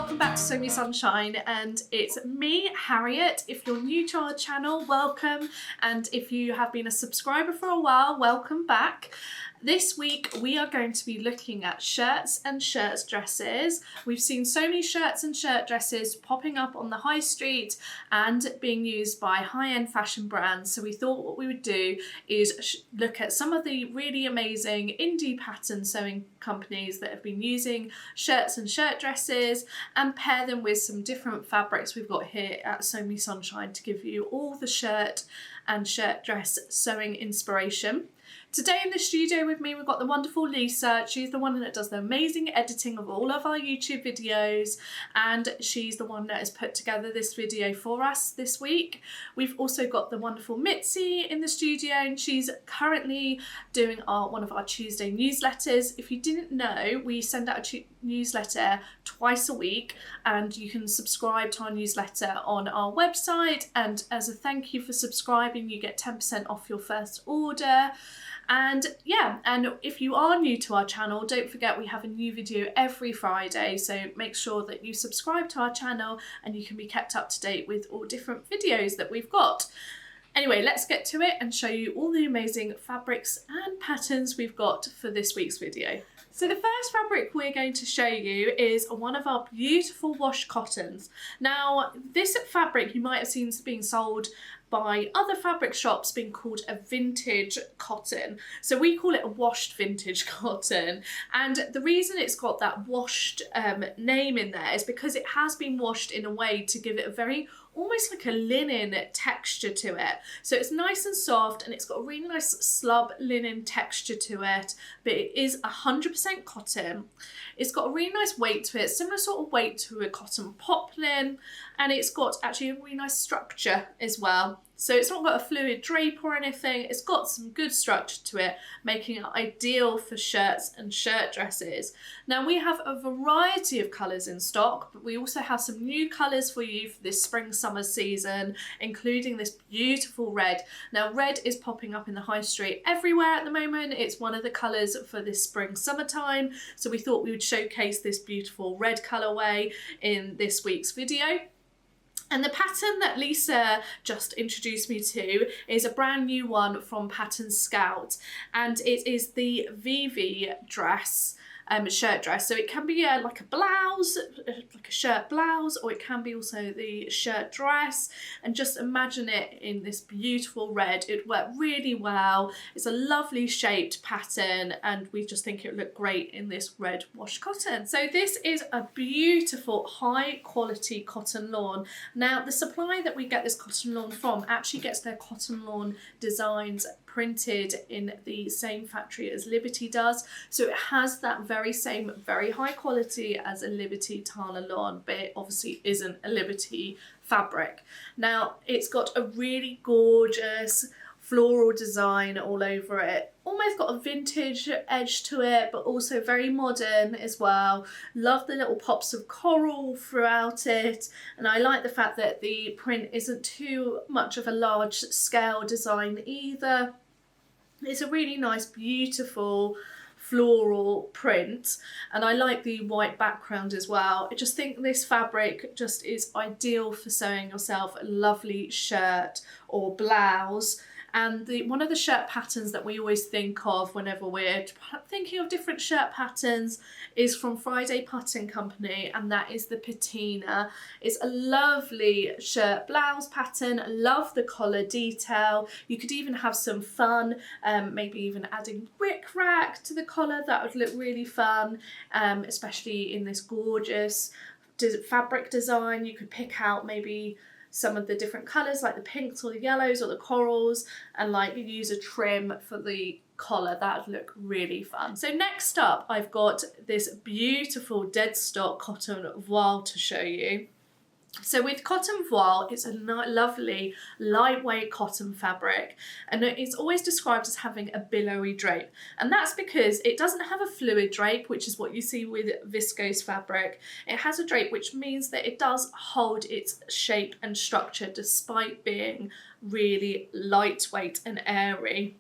welcome back to Sew Me Sunshine, and it's me, Harriet. If you're new to our channel, welcome, and if you have been a subscriber for a while, welcome back. This week we are going to be looking at shirts and shirt dresses. We've seen so many shirts and shirt dresses popping up on the high street and being used by high-end fashion brands, so we thought what we would do is look at some of the really amazing indie pattern sewing companies that have been using shirts and shirt dresses and pair them with some different fabrics we've got here at Sew Me Sunshine to give you all the shirt and shirt dress sewing inspiration. Today in the studio with me we've got the wonderful Lisa. She's the one that does the amazing editing of all of our YouTube videos, and she's the one that has put together this video for us this week. We've also got the wonderful Mitzi in the studio, and she's currently doing one of our Tuesday newsletters. If you didn't know, we send out a newsletter twice a week, and you can subscribe to our newsletter on our website, and as a thank you for subscribing you get 10% off your first order. And yeah, and if you are new to our channel, don't forget we have a new video every Friday, so make sure that you subscribe to our channel and you can be kept up to date with all different videos that we've got. Anyway, let's get to it and show you all the amazing fabrics and patterns we've got for this week's video. So the first fabric we're going to show you is one of our beautiful wash cottons. Now, this fabric you might have seen being sold by other fabric shops being called a vintage cotton. So we call it a washed vintage cotton. And the reason it's got that washed name in there is because it has been washed in a way to give it a very, almost like a linen texture to it. So it's nice and soft and it's got a really nice slub linen texture to it, but it is 100% cotton. It's got a really nice weight to it, similar sort of weight to a cotton poplin, and it's got actually a really nice structure as well. So it's not got a fluid drape or anything, it's got some good structure to it, making it ideal for shirts and shirt dresses. Now we have a variety of colours in stock, but we also have some new colours for you for this spring summer season, including this beautiful red. Now red is popping up in the high street everywhere at the moment. It's one of the colours for this spring summertime, so we thought we would showcase this beautiful red colourway in this week's video. And the pattern that Lisa just introduced me to is a brand new one from Patternscout, and it is the Vivi dress, shirt dress. So it can be like a blouse, like a shirt blouse, or it can be also the shirt dress. And just imagine it in this beautiful red. It worked really well. It's a lovely shaped pattern, and we just think it would look great in this red wash cotton. So this is a beautiful high quality cotton lawn. Now the supply that we get this cotton lawn from actually gets their cotton lawn designs printed in the same factory as Liberty does, so it has that very same very high quality as a Liberty Tana lawn, but it obviously isn't a Liberty fabric. Now it's got a really gorgeous floral design all over it, almost got a vintage edge to it, but also very modern as well. Love the little pops of coral throughout it, and I like the fact that the print isn't too much of a large scale design either. It's a really nice beautiful floral print, and I like the white background as well. I just think this fabric just is ideal for sewing yourself a lovely shirt or blouse. And one of the shirt patterns that we always think of whenever we're thinking of different shirt patterns is from Friday Pattern Company, and that is the Patina. It's a lovely shirt blouse pattern. I love the collar detail. You could even have some fun, maybe even adding bric-a-brac to the collar. That would look really fun, especially in this gorgeous fabric design. You could pick out maybe some of the different colours like the pinks or the yellows or the corals, and like use a trim for the collar. That would look really fun. So next up I've got this beautiful Deadstock cotton voile to show you. So with cotton voile, it's a lovely lightweight cotton fabric, and it's always described as having a billowy drape, and that's because it doesn't have a fluid drape, which is what you see with viscose fabric. It has a drape, which means that it does hold its shape and structure despite being really lightweight and airy.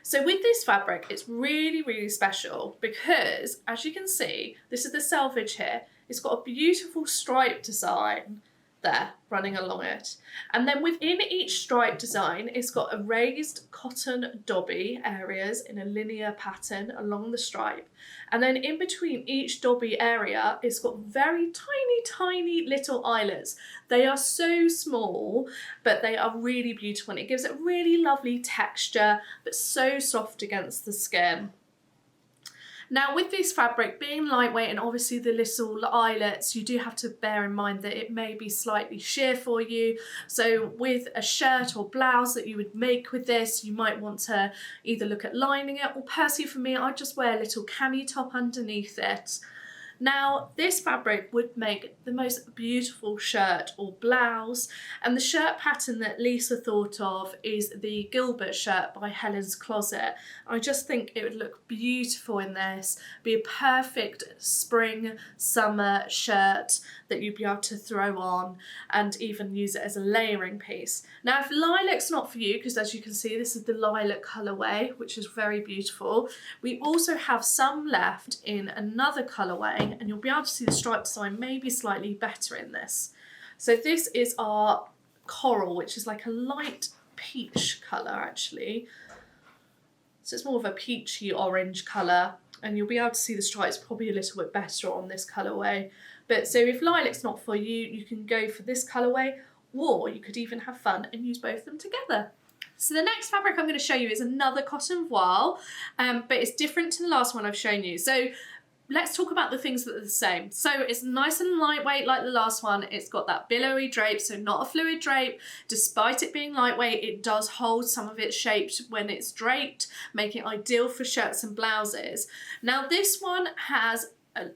So with this fabric, it's really, really special because, as you can see, this is the selvage here. It's got a beautiful stripe design there running along it. And then within each stripe design, it's got a raised cotton Dobby areas in a linear pattern along the stripe. And then in between each Dobby area, it's got very tiny little eyelets. They are so small, but they are really beautiful. And it gives it really lovely texture, but so soft against the skin. Now with this fabric being lightweight and obviously the little eyelets, you do have to bear in mind that it may be slightly sheer for you. So with a shirt or blouse that you would make with this, you might want to either look at lining it, or personally for me, I just wear a little cami top underneath it. Now, this fabric would make the most beautiful shirt or blouse, and the shirt pattern that Lisa thought of is the Gilbert shirt by Helen's Closet. I just think it would look beautiful in this, be a perfect spring, summer shirt that you'd be able to throw on and even use it as a layering piece. Now, if lilac's not for you, because as you can see, this is the lilac colourway, which is very beautiful, we also have some left in another colourway, and you'll be able to see the stripe design maybe slightly better in this. So this is our coral, which is like a light peach colour actually. So it's more of a peachy orange colour, and you'll be able to see the stripes probably a little bit better on this colourway. But so if lilac's not for you, you can go for this colourway, or you could even have fun and use both of them together. So the next fabric I'm going to show you is another cotton voile, but it's different to the last one I've shown you. So let's talk about the things that are the same. So it's nice and lightweight like the last one. It's got that billowy drape, so not a fluid drape. Despite it being lightweight, it does hold some of its shape when it's draped, making it ideal for shirts and blouses. Now this one has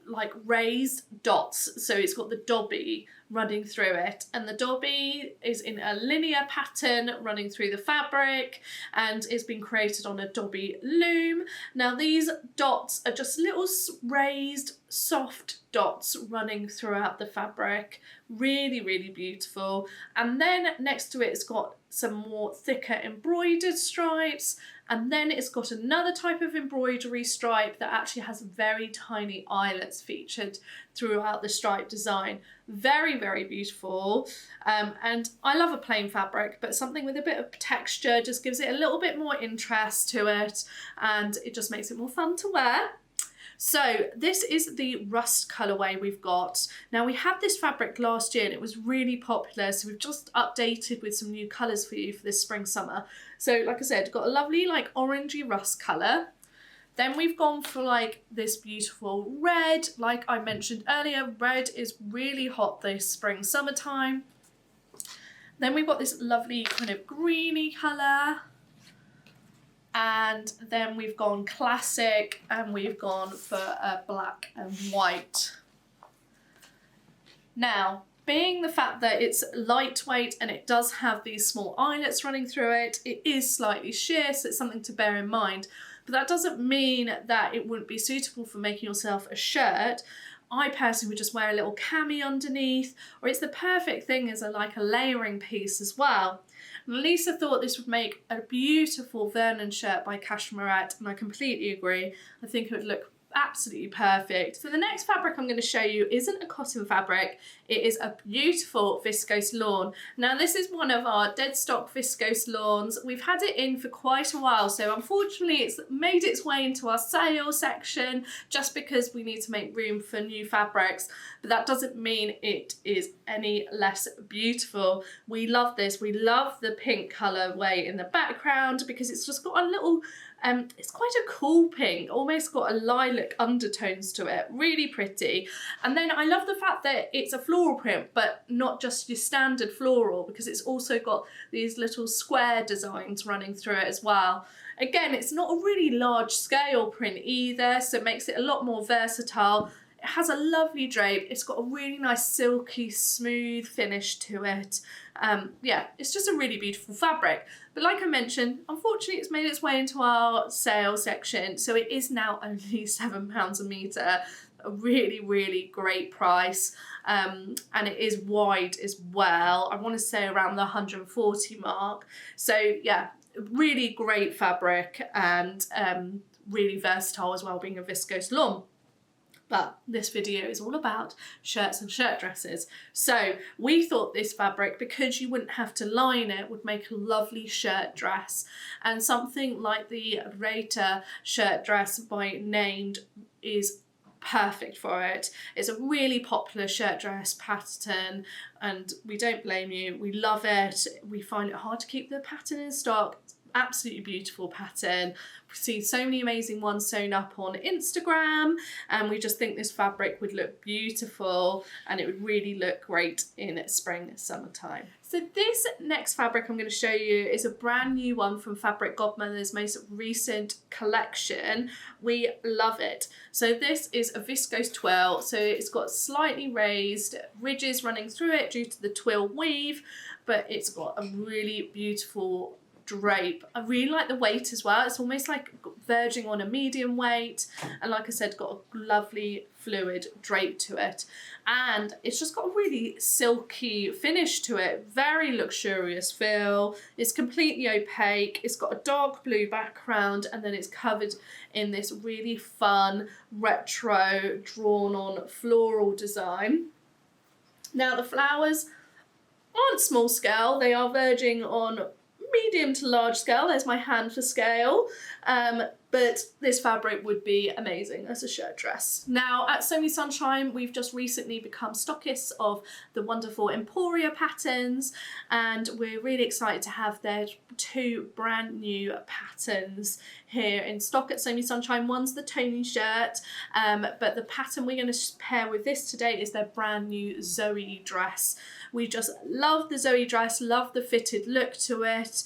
like raised dots, so it's got the Dobby running through it, and the Dobby is in a linear pattern running through the fabric, and it's been created on a Dobby loom. Now these dots are just little raised soft dots running throughout the fabric, really beautiful. And then next to it, it's got some more thicker embroidered stripes, and then it's got another type of embroidery stripe that actually has very tiny eyelets featured throughout the stripe design. Very beautiful. And I love a plain fabric, but something with a bit of texture just gives it a little bit more interest to it, and it just makes it more fun to wear. So this is the rust colourway we've got. Now we had this fabric last year and it was really popular, so we've just updated with some new colours for you for this spring summer. So like I said, got a lovely like orangey rust colour. Then we've gone for like this beautiful red. Like I mentioned earlier, red is really hot this spring summertime. Then we've got this lovely kind of greeny colour. And then we've gone classic, and we've gone for a black and white. Now, being the fact that it's lightweight and it does have these small eyelets running through it, it is slightly sheer, so it's something to bear in mind. But that doesn't mean that it wouldn't be suitable for making yourself a shirt. I personally would just wear a little cami underneath, or it's the perfect thing as like a layering piece as well. And Lisa thought this would make a beautiful Vernon shirt by Cashmerette, and I completely agree. I think it would look absolutely perfect. So the next fabric I'm going to show you isn't a cotton fabric, it is a beautiful viscose lawn. Now this is one of our Deadstock viscose lawns. We've had it in for quite a while, so unfortunately it's made its way into our sale section just because we need to make room for new fabrics, but that doesn't mean it is any less beautiful. We love this. We love the pink colourway in the background because it's just got a little it's quite a cool pink, almost got a lilac undertones to it, really pretty. And then I love the fact that it's a floral print, but not just your standard floral, because it's also got these little square designs running through it as well. Again, it's not a really large scale print either, so it makes it a lot more versatile. It has a lovely drape. It's got a really nice silky smooth finish to it. Yeah, it's just a really beautiful fabric. But like I mentioned, unfortunately it's made its way into our sale section, so it is now only £7 a metre. A really great price, and it is wide as well. I want to say around the 140 mark. So yeah, really great fabric, and really versatile as well, being a viscose lawn. But this video is all about shirts and shirt dresses. So we thought this fabric, because you wouldn't have to line it, would make a lovely shirt dress. And something like the Reeta shirt dress by Named is perfect for it. It's a really popular shirt dress pattern and we don't blame you. We love it. We find it hard to keep the pattern in stock. It's absolutely beautiful pattern. We've seen so many amazing ones sewn up on Instagram and we just think this fabric would look beautiful and it would really look great in spring, summertime. So this next fabric I'm going to show you is a brand new one from Fabric Godmother's most recent collection. We love it. So this is a viscose twill. So it's got slightly raised ridges running through it due to the twill weave, but it's got a really beautiful drape. I really like the weight as well. It's almost like verging on a medium weight, and like I said, got a lovely fluid drape to it, and it's just got a really silky finish to it. Very luxurious feel. It's completely opaque. It's got a dark blue background and then it's covered in this really fun retro drawn on floral design. Now the flowers aren't small scale, they are verging on medium to large scale. There's my hand for scale, but this fabric would be amazing as a shirt dress. Now at Sew Me Sunshine, we've just recently become stockists of the wonderful Emporia patterns, and we're really excited to have their 2 brand new patterns here in stock at Sew Me Sunshine. One's the Tony shirt, but the pattern we're going to pair with this today is their brand new Zoe dress. We just love the Zoe dress, love the fitted look to it.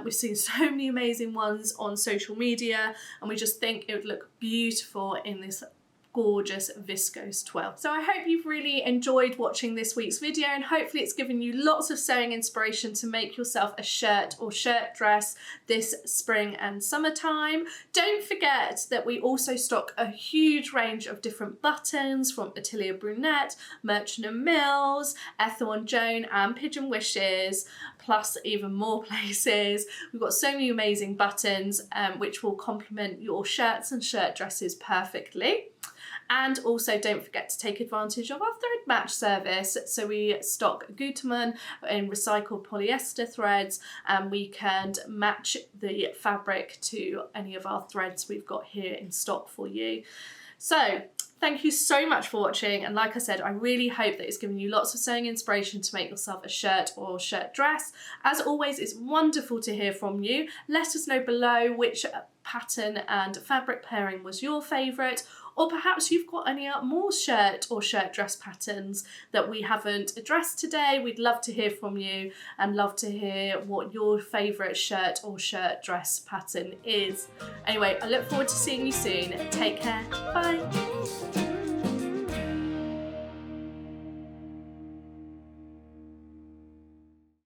We've seen so many amazing ones on social media and we just think it would look beautiful in this gorgeous viscose twill. So I hope you've really enjoyed watching this week's video and hopefully it's given you lots of sewing inspiration to make yourself a shirt or shirt dress this spring and summertime. Don't forget that we also stock a huge range of different buttons from Atelier Brunette, Merchant & Mills, Ethel and Joan and Pigeon Wishes, plus even more places. We've got so many amazing buttons which will complement your shirts and shirt dresses perfectly. And also don't forget to take advantage of our thread match service. So we stock Godmother in recycled polyester threads and we can match the fabric to any of our threads we've got here in stock for you. So thank you so much for watching, and like I said, I really hope that it's given you lots of sewing inspiration to make yourself a shirt or shirt dress. As always, it's wonderful to hear from you. Let us know below which pattern and fabric pairing was your favourite, or perhaps you've got any more shirt or shirt dress patterns that we haven't addressed today. We'd love to hear from you and love to hear what your favourite shirt or shirt dress pattern is. Anyway, I look forward to seeing you soon. Take care. Bye.